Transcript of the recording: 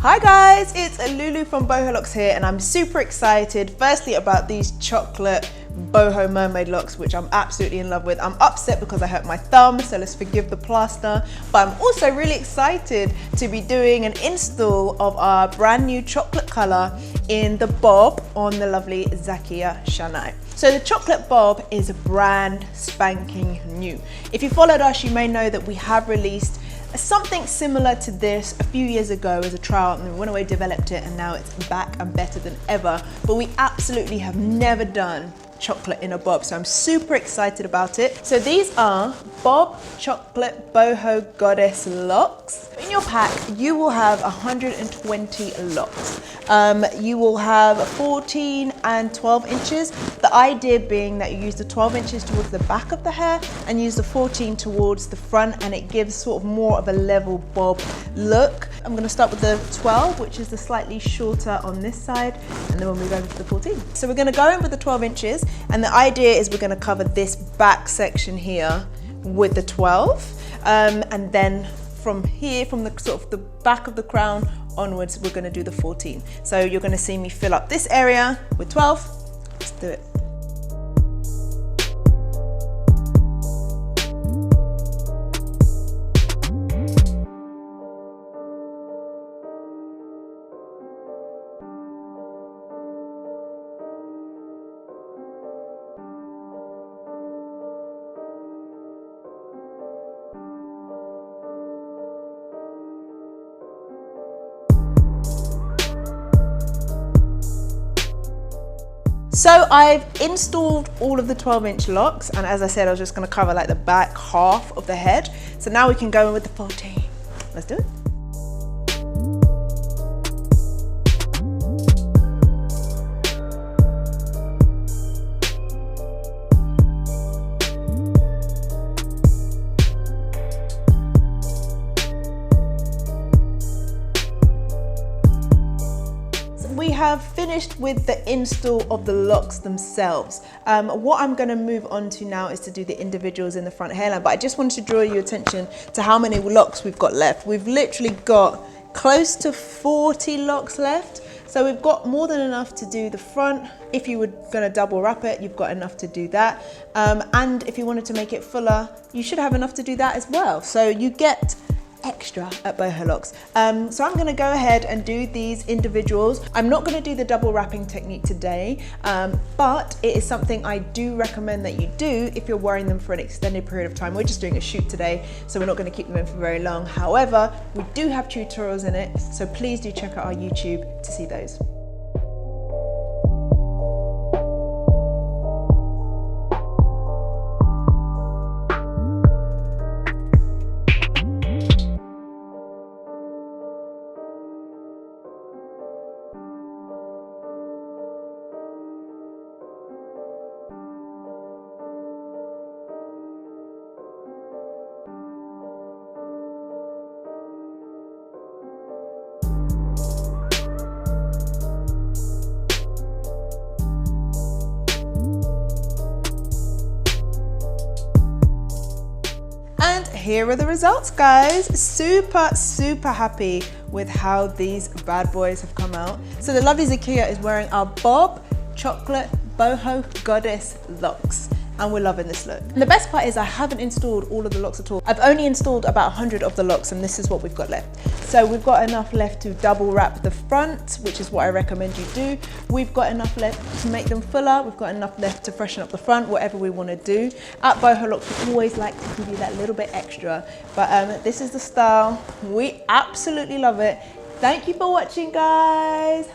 Hi guys, it's Lulu from Boho Locs here, and I'm super excited firstly about these chocolate boho mermaid locks, which I'm absolutely in love with. I'm upset because I hurt my thumb, so let's forgive the plaster, but I'm also really excited to be doing an install of our brand new chocolate color in the bob on the lovely Zakia Shanae. So the chocolate bob is brand spanking new. If you followed us, you may know that we have released something similar to this a few years ago as a trial, and we went away, developed it, and now it's back and better than ever. But we absolutely have never done chocolate in a bob, so I'm super excited about it. So these are Bob Chocolate Boho Goddess Locks. In your pack, you will have 120 locks. You will have 14 and 12 inches. The idea being that you use the 12 inches towards the back of the hair and use the 14 towards the front, and it gives sort of more of a level bob look. I'm going to start with the 12, which is the slightly shorter on this side, and then we'll move over to the 14. So we're going to go in with the 12 inches, and the idea is we're going to cover this back section here with the 12, and then from here, from the sort of the back of the crown onwards, we're going to do the 14. So you're going to see me fill up this area with 12. Let's do it. So I've installed all of the 12-inch locks, and as I said, I was just going to cover like the back half of the head. So now we can go in with the 14. Let's do it. We have finished with the install of the locks themselves. What I'm going to move on to now is to do the individuals in the front hairline, but I just wanted to draw your attention to how many locks we've got left. We've literally got close to 40 locks left, so we've got more than enough to do the front. If you were going to double wrap it, you've got enough to do that, and if you wanted to make it fuller, you should have enough to do that as well. So you get extra at Boho Locs. So I'm going to go ahead and do these individuals. I'm not going to do the double wrapping technique today, but it is something I do recommend that you do if you're wearing them for an extended period of time. We're just doing a shoot today, so we're not going to keep them in for very long. However, we do have tutorials in it, so please do check out our YouTube to see those. And here are the results, guys. Super happy with how these bad boys have come out. So the lovely Zakia is wearing our Bob Chocolate Boho Goddess Locks, and we're loving this look. And the best part is I haven't installed all of the locks at all. I've only installed about 100 of the locks, and this is what we've got left. So we've got enough left to double wrap the front, which is what I recommend you do. We've got enough left to make them fuller. We've got enough left to freshen up the front, whatever we want to do. At Boho Locs, we always like to give you that little bit extra. But this is the style. We absolutely love it. Thank you for watching, guys.